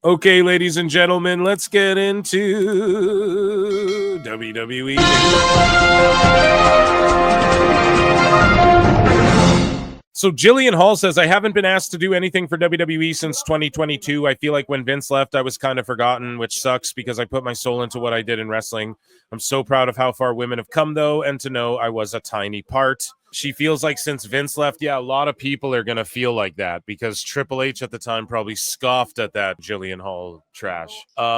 Okay, ladies and gentlemen, let's get into WWE. So Jillian Hall says, I haven't been asked to do anything for WWE since 2022. I feel like when Vince left, I was kind of forgotten, which sucks because I put my soul into what I did in wrestling. I'm so proud of how far women have come, though, and to know I was a tiny part. She feels like since Vince left, yeah, a lot of people are going to feel like that because Triple H at the time probably scoffed at that Jillian Hall trash.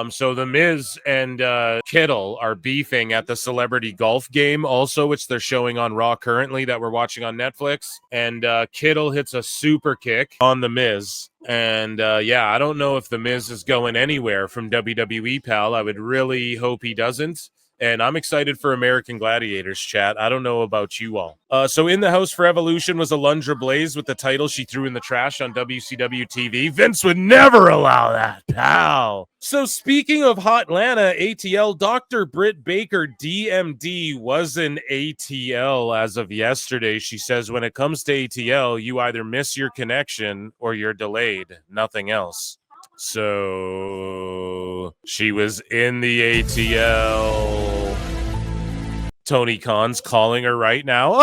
So The Miz and Kittle are beefing at the celebrity golf game also, which they're showing on Raw currently that we're watching on Netflix. And Kittle hits a super kick on The Miz. And yeah, I don't know if The Miz is going anywhere from WWE, pal. I would really hope he doesn't. And I'm excited for American Gladiators, chat. I don't know about you all. So in the house for Evolution was Alundra Blayze with the title she threw in the trash on WCW TV. Vince would never allow that, pal. So speaking of Hotlanta, ATL, Dr. Britt Baker, DMD, was an ATL as of yesterday. She says when it comes to ATL, you either miss your connection or you're delayed. Nothing else. So she was in the ATL. Tony Khan's calling her right now.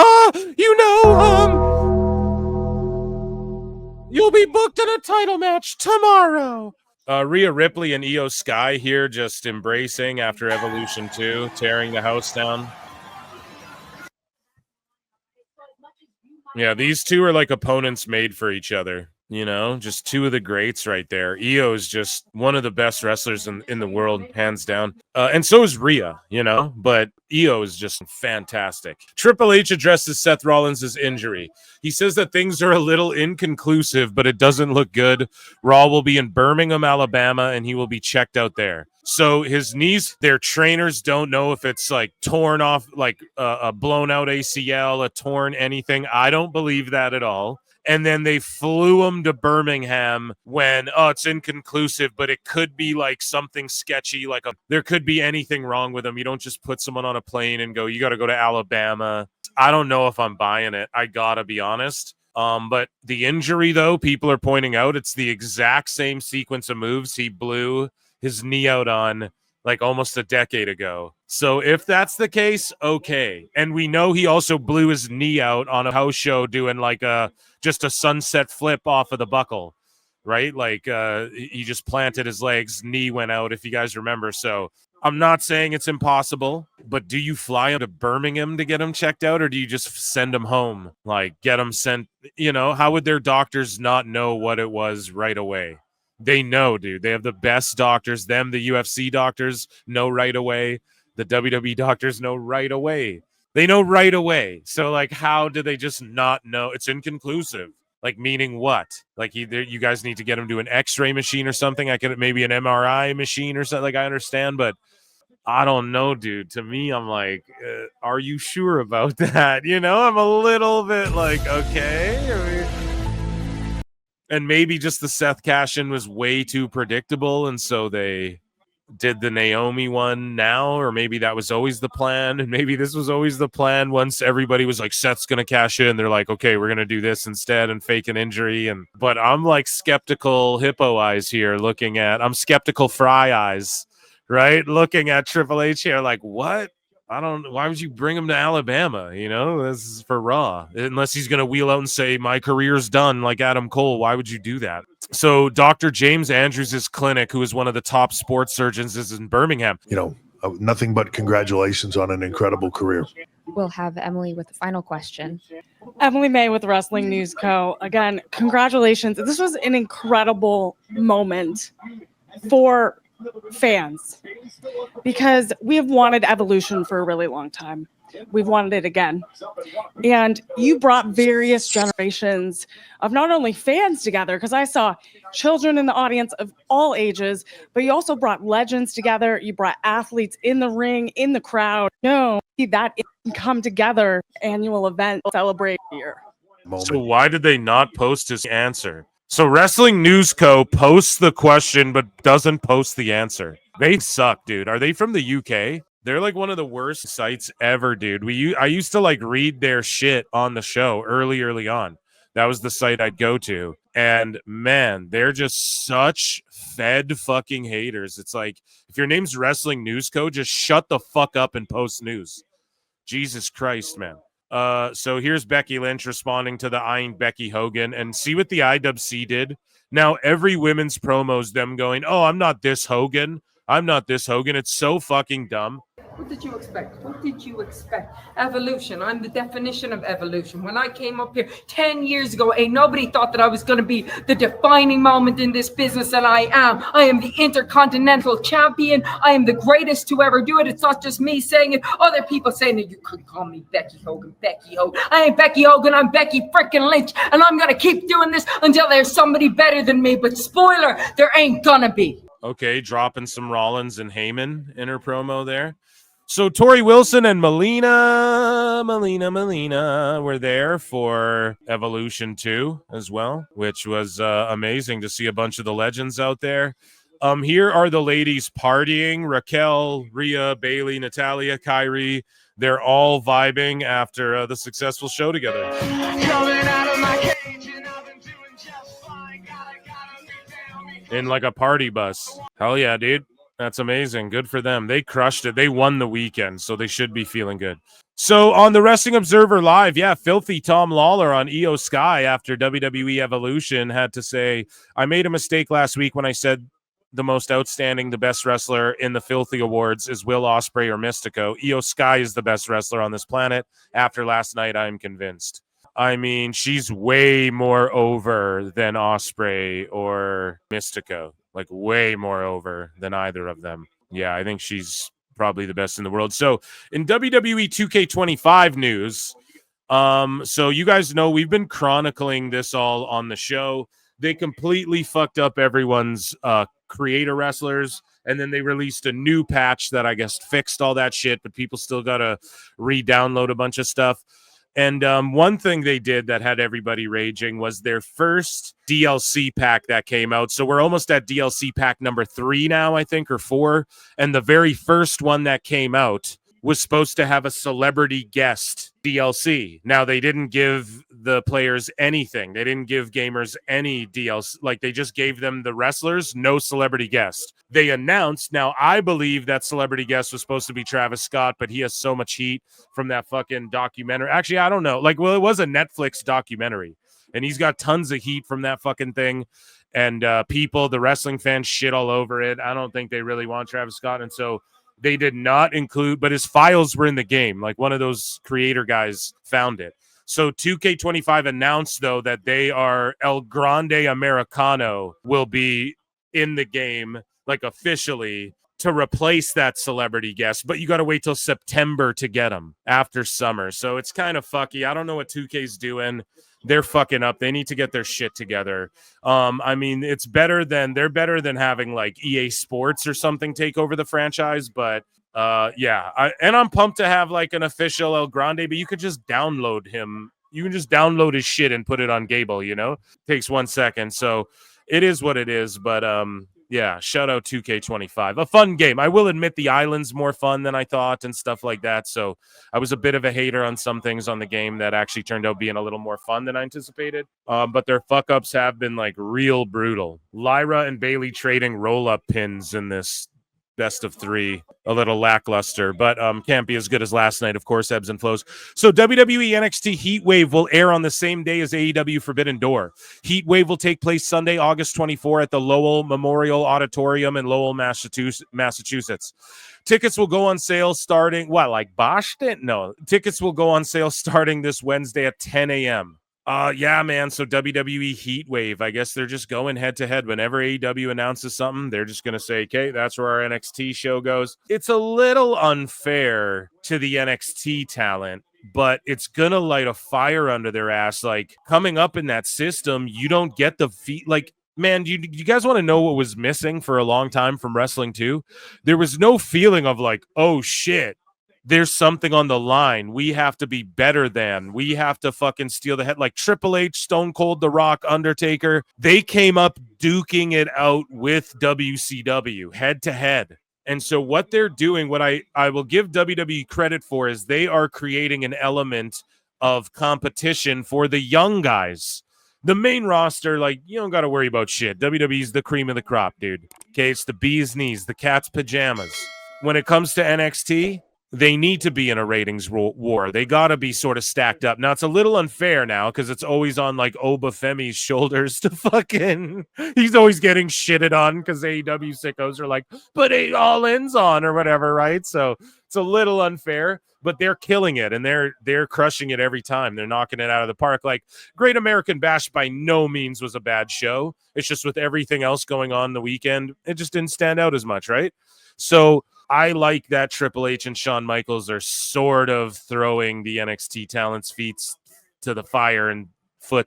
You'll be booked in a title match tomorrow. Rhea Ripley and Iyo Sky here just embracing after Evolution 2, tearing the house down. Yeah, these two are like opponents made for each other. You know, just two of the greats right there. Iyo is just one of the best wrestlers in the world, hands down. And so is Rhea, you know, but Iyo is just fantastic. Triple H addresses Seth Rollins' injury. He says that things are a little inconclusive, but it doesn't look good. Raw will be in Birmingham, Alabama, and he will be checked out there. So his knees, their trainers don't know if it's like torn off, like a blown out ACL, a torn anything. I don't believe that at all. And then they flew him to Birmingham when, it's inconclusive, but it could be like something sketchy. Like there could be anything wrong with him. You don't just put someone on a plane and go, you got to go to Alabama. I don't know if I'm buying it. I got to be honest. But the injury, though, people are pointing out it's the exact same sequence of moves he blew his knee out on like almost a decade ago. So if that's the case, okay. And we know he also blew his knee out on a house show doing like just a sunset flip off of the buckle, right? Like he just planted his legs, knee went out, if you guys remember. So I'm not saying it's impossible, but do you fly him to Birmingham to get him checked out, or do you just send him home? Like get him sent, you know, how would their doctors not know what it was right away? They know, dude. They have the best doctors. Them, the UFC doctors, know right away. The WWE doctors know right away. They know right away. So, like, how do they just not know? It's inconclusive. Like, meaning what? Like, either you guys need to get him to an X-ray machine or something. I could maybe an MRI machine or something. Like, I understand, but I don't know, dude. To me, I'm like, are you sure about that? You know, I'm a little bit like, okay. And maybe just the Seth cash-in was way too predictable, and so they did the Naomi one now, or maybe that was always the plan, and maybe this was always the plan. Once everybody was like, Seth's going to cash in, they're like, okay, we're going to do this instead and fake an injury. But I'm like skeptical hippo eyes here I'm skeptical fry eyes, right? Looking at Triple H here like, what? Why would you bring him to Alabama? You know, this is for Raw. Unless he's going to wheel out and say, my career's done like Adam Cole. Why would you do that? So Dr. James Andrews' clinic, who is one of the top sports surgeons, is in Birmingham. You know, nothing but congratulations on an incredible career. We'll have Emily with the final question. Emily May with Wrestling News Co. Again, congratulations. This was an incredible moment for fans because we have wanted Evolution for a really long time. We've wanted it again. And you brought various generations of not only fans together, because I saw children in the audience of all ages, but you also brought legends together. You brought athletes in the ring, in the crowd. No, that come together annual event celebrate here. So why did they not post his answer? So Wrestling News Co. posts the question but doesn't post the answer. They suck, dude. Are they from the UK? They're like one of the worst sites ever, dude. I used to like read their shit on the show early on. That was the site I'd go to. And man, they're just such fed fucking haters. It's like, if your name's Wrestling News Co, just shut the fuck up and post news. Jesus Christ, man. So here's Becky Lynch responding to the eyeing Becky Hogan, and see what the IWC did. Now every women's promo is them going, "Oh, I'm not this Hogan. I'm not this Hogan." It's so fucking dumb. What did you expect? What did you expect? Evolution. I'm the definition of evolution. When I came up here 10 years ago, ain't nobody thought that I was going to be the defining moment in this business that I am. I am the Intercontinental Champion. I am the greatest to ever do it. It's not just me saying it. Other people saying that you couldn't call me Becky Hogan. Becky Hogan. I ain't Becky Hogan. I'm Becky frickin' Lynch. And I'm going to keep doing this until there's somebody better than me. But spoiler, there ain't gonna be. Okay, dropping some Rollins and Heyman in her promo there. So Torrie Wilson and Melina were there for Evolution 2 as well, which was amazing to see a bunch of the legends out there. Here are the ladies partying. Raquel, Rhea, Bayley, Natalia, Kyrie. They're all vibing after the successful show together. Coming out of my cage and I've been doing just fine. In like a party bus. Hell yeah, dude. That's amazing. Good for them. They crushed it. They won the weekend, so they should be feeling good. So on the Wrestling Observer Live, yeah, filthy Tom Lawler on Iyo Sky after WWE Evolution had to say, "I made a mistake last week when I said the most outstanding, the best wrestler in the Filthy Awards is Will Ospreay or Mystico. Iyo Sky is the best wrestler on this planet. After last night, I'm convinced." I mean, she's way more over than Ospreay or Mystico. Like, way more over than either of them. Yeah, I think she's probably the best in the world. So, in WWE 2K25 news, so you guys know we've been chronicling this all on the show. They completely fucked up everyone's creator wrestlers, and then they released a new patch that I guess fixed all that shit, but people still got to re-download a bunch of stuff. And one thing they did that had everybody raging was their first DLC pack that came out. So we're almost at DLC pack number 3 now, I think, or 4. And the very first one that came out was supposed to have a celebrity guest DLC. Now, they didn't give the players anything. They didn't give gamers any DLC. Like, they just gave them the wrestlers, no celebrity guest. They announced, now I believe that celebrity guest was supposed to be Travis Scott, but he has so much heat from that fucking documentary. Actually, I don't know. Like, well, it was a Netflix documentary, and he's got tons of heat from that fucking thing. And people, the wrestling fans, shit all over it. I don't think they really want Travis Scott, and so they did not include, but his files were in the game. Like, one of those creator guys found it. So 2K25 announced, though, that they are El Grande Americano will be in the game, like, officially, to replace that celebrity guest. But you got to wait till September to get them after summer. So it's kind of fucky. I don't know what 2K's doing. They're fucking up. They need to get their shit together. I mean, they're better than having like EA Sports or something take over the franchise. But yeah, I'm pumped to have like an official El Grande, but you could just download him. You can just download his shit and put it on Gable, you know? Takes 1 second. So it is what it is. But yeah, shout out 2K25. A fun game. I will admit the island's more fun than I thought and stuff like that. So I was a bit of a hater on some things on the game that actually turned out being a little more fun than I anticipated. But their fuck-ups have been like real brutal. Lyra and Bayley trading roll-up pins in this best of 3, a little lackluster, but can't be as good as last night, of course, ebbs and flows. So WWE NXT Heatwave will air on the same day as AEW Forbidden Door. Heatwave will take place Sunday, August 24 at the Lowell Memorial Auditorium in Lowell, Massachusetts. Tickets will go on sale starting, like Bosch didn't? No, tickets will go on sale starting this Wednesday at 10 a.m. Yeah, man. So WWE Heatwave, I guess they're just going head to head. Whenever AEW announces something, they're just going to say, okay, that's where our NXT show goes. It's a little unfair to the NXT talent, but it's going to light a fire under their ass. Like, coming up in that system, you don't get the feet. Like, man, you guys want to know what was missing for a long time from Wrestling 2? There was no feeling of like, oh shit, there's something on the line. We have to be better than. We have to fucking steal the head. Like Triple H, Stone Cold, The Rock, Undertaker. They came up duking it out with WCW head to head. And so what they're doing, what I will give WWE credit for, is they are creating an element of competition for the young guys. The main roster, like, you don't got to worry about shit. WWE's the cream of the crop, dude. Okay, it's the bee's knees, the cat's pajamas. When it comes to NXT, they need to be in a ratings war. They got to be sort of stacked up. Now, it's a little unfair now because it's always on, like, Obafemi's shoulders to fucking... He's always getting shitted on because AEW sickos are like, but All In's on or whatever, right? So it's a little unfair, but they're killing it, and they're crushing it every time. They're knocking it out of the park. Like, Great American Bash by no means was a bad show. It's just with everything else going on the weekend, it just didn't stand out as much, right? So I like that Triple H and Shawn Michaels are sort of throwing the NXT talents' feet to the fire and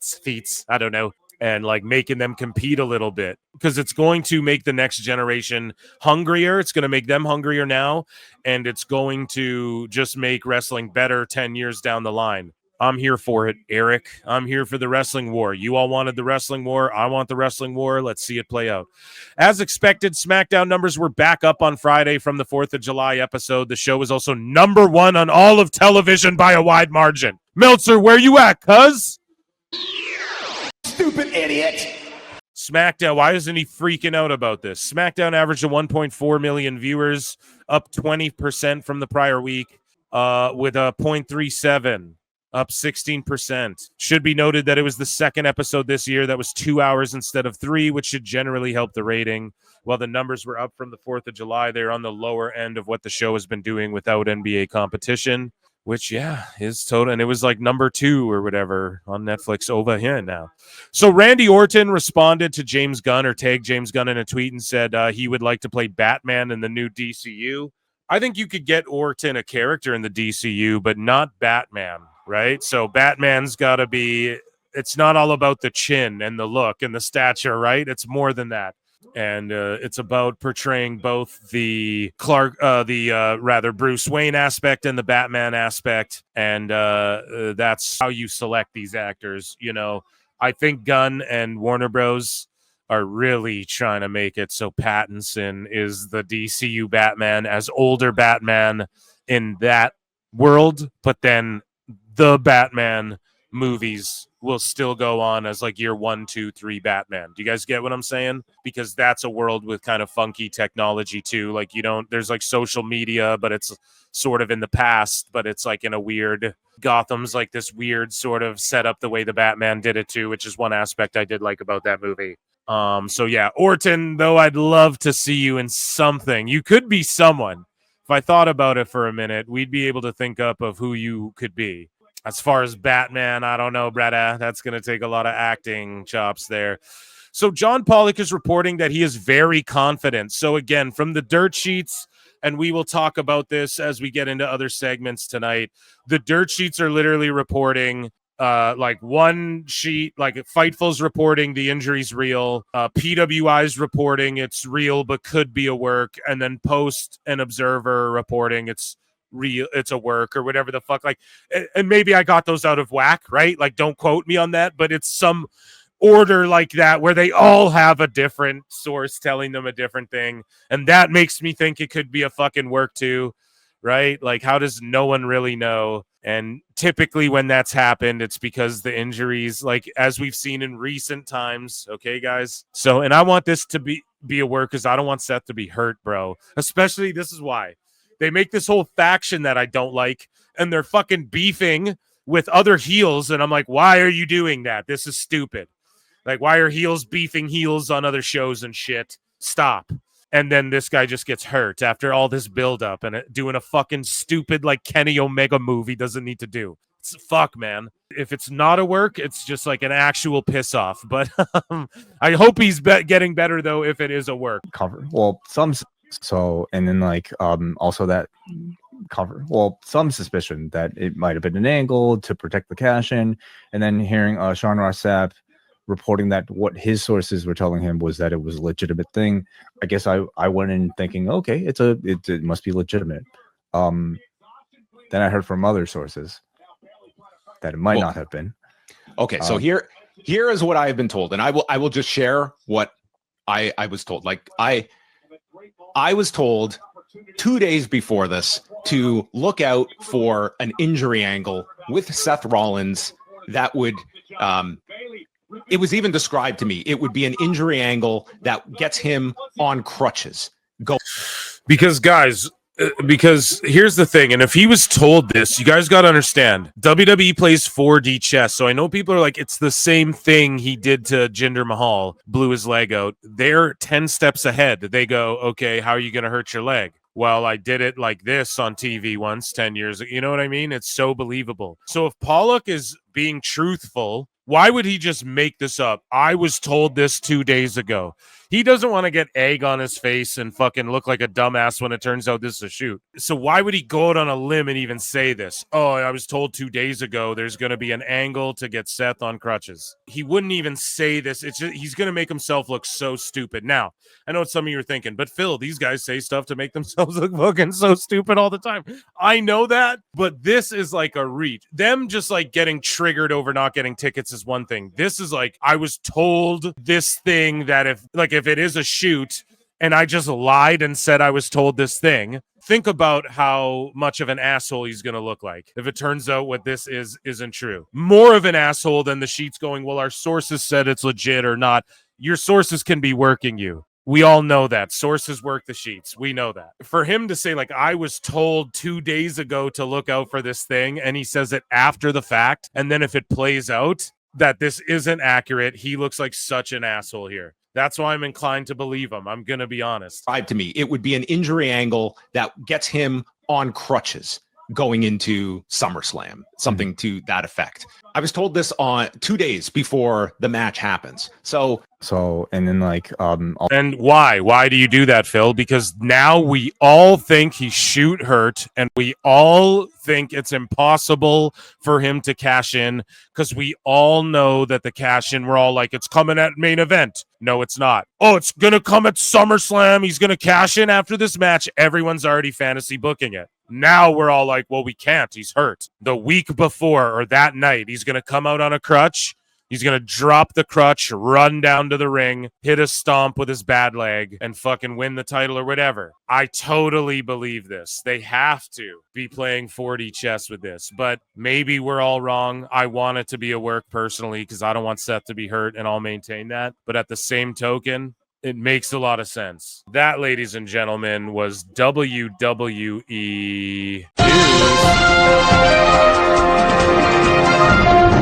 feet, I don't know, and like making them compete a little bit because it's going to make the next generation hungrier. It's going to make them hungrier now, and it's going to just make wrestling better 10 years down the line. I'm here for it, Eric. I'm here for the wrestling war. You all wanted the wrestling war. I want the wrestling war. Let's see it play out. As expected, SmackDown numbers were back up on Friday from the 4th of July episode. The show was also number 1 on all of television by a wide margin. Meltzer, where you at, cuz? Stupid idiot. SmackDown, why isn't he freaking out about this? SmackDown averaged 1.4 million viewers, up 20% from the prior week, with a 0.37. Up 16%. Should be noted that it was the second episode this year that was 2 hours instead of 3, which should generally help the rating. While the numbers were up from the 4th of July, they're on the lower end of what the show has been doing without NBA competition, which, yeah, is total. And it was like number 2 or whatever on Netflix over here now. So Randy Orton responded to James Gunn, or tagged James Gunn in a tweet, and said he would like to play Batman in the new DCU. I think you could get Orton a character in the DCU, but not Batman. Right? So Batman's got to be, it's not all about the chin and the look and the stature, right? It's more than that. And it's about portraying both the Bruce Wayne aspect and the Batman aspect. And that's how you select these actors. You know, I think Gunn and Warner Bros. Are really trying to make it so Pattinson is the DCU Batman as older Batman in that world, but then the Batman movies will still go on as like year 1, 2, 3 Batman. Do you guys get what I'm saying? Because that's a world with kind of funky technology too. Like there's like social media, but it's sort of in the past, but it's like in a weird, Gotham's like this weird sort of setup the way the Batman did it too, which is one aspect I did like about that movie. So yeah, Orton, though, I'd love to see you in something. You could be someone. If I thought about it for a minute, we'd be able to think up of who you could be. As far as Batman, I don't know, brother. That's going to take a lot of acting chops there. So John Pollock is reporting that he is very confident. So again, from the dirt sheets, and we will talk about this as we get into other segments tonight, the dirt sheets are literally reporting like one sheet, like Fightful's reporting the injury's real, PWI's reporting it's real but could be a work, and then Post and Observer reporting it's real, it's a work, or whatever the fuck. Like, and maybe I got those out of whack, right? Like, don't quote me on that, but it's some order like that where they all have a different source telling them a different thing, and that makes me think it could be a fucking work too, right? Like, how does no one really know? And typically when that's happened, it's because the injuries, like as we've seen in recent times, okay, guys? So, and I want this to be a work because I don't want Seth to be hurt, bro. Especially, this is why. They make this whole faction that I don't like, and they're fucking beefing with other heels, and I'm like, why are you doing that? This is stupid. Like, why are heels beefing heels on other shows and shit? Stop. And then this guy just gets hurt after all this buildup and doing a fucking stupid, like, Kenny Omega move he doesn't need to do. It's, fuck, man. If it's not a work, it's just like an actual piss off. But I hope he's getting better, though, if it is a work. Cover. Well, some... So, and then like also that cover. Well, some suspicion that it might have been an angle to protect the cash in, and then hearing Sean Ross Sapp reporting that what his sources were telling him was that it was a legitimate thing. I guess I went in thinking, okay, it must be legitimate. Then I heard from other sources that it might not have been. Okay, so here is what I have been told, and I will just share what I was told. Like I was told 2 days before this to look out for an injury angle with Seth Rollins that would It was even described to me. It would be an injury angle that gets him on crutches. Go. Because guys, because here's the thing, and if he was told this, you guys got to understand, WWE plays 4D chess, so I know people are like, it's the same thing he did to Jinder Mahal, blew his leg out. They're 10 steps ahead. They go, okay, how are you going to hurt your leg? Well, I did it like this on TV once 10 years ago. You know what I mean? It's so believable. So if Pollock is being truthful, why would he just make this up? I was told this 2 days ago. He doesn't want to get egg on his face and fucking look like a dumbass when it turns out this is a shoot. So why would he go out on a limb and even say this? Oh, I was told 2 days ago there's going to be an angle to get Seth on crutches. He wouldn't even say this. It's just, he's going to make himself look so stupid. Now, I know what some of you are thinking, but Phil, these guys say stuff to make themselves look fucking so stupid all the time. I know that, but this is like a reach. Them just like getting triggered over not getting tickets is one thing. This is like, I was told this thing that if it is a shoot and I just lied and said I was told this thing, think about how much of an asshole he's going to look like if it turns out what this isn't true. More of an asshole than the sheets going, well, our sources said it's legit or not. Your sources can be working you. We all know that. Sources work the sheets. We know that. For him to say, like, I was told 2 days ago to look out for this thing, and he says it after the fact, and then if it plays out that this isn't accurate, he looks like such an asshole here. That's why I'm inclined to believe him. I'm going to be honest. To me, it would be an injury angle that gets him on crutches going into SummerSlam, something to that effect. I was told this on 2 days before the match happens. So and then like and why do you do that, Phil? Because now we all think he's shoot hurt, and we all think it's impossible for him to cash in, because we all know that the cash in, we're all like, it's coming at main event. No, it's not. Oh, it's gonna come at SummerSlam. He's gonna cash in after this match. Everyone's already fantasy booking it. Now we're all like, well, we can't. He's hurt. The week before or that night, he's going to come out on a crutch. He's going to drop the crutch, run down to the ring, hit a stomp with his bad leg, and fucking win the title or whatever. I totally believe this. They have to be playing 4D chess with this, but maybe we're all wrong. I want it to be a work personally because I don't want Seth to be hurt, and I'll maintain that. But at the same token, it makes a lot of sense. That, ladies and gentlemen, was WWE News.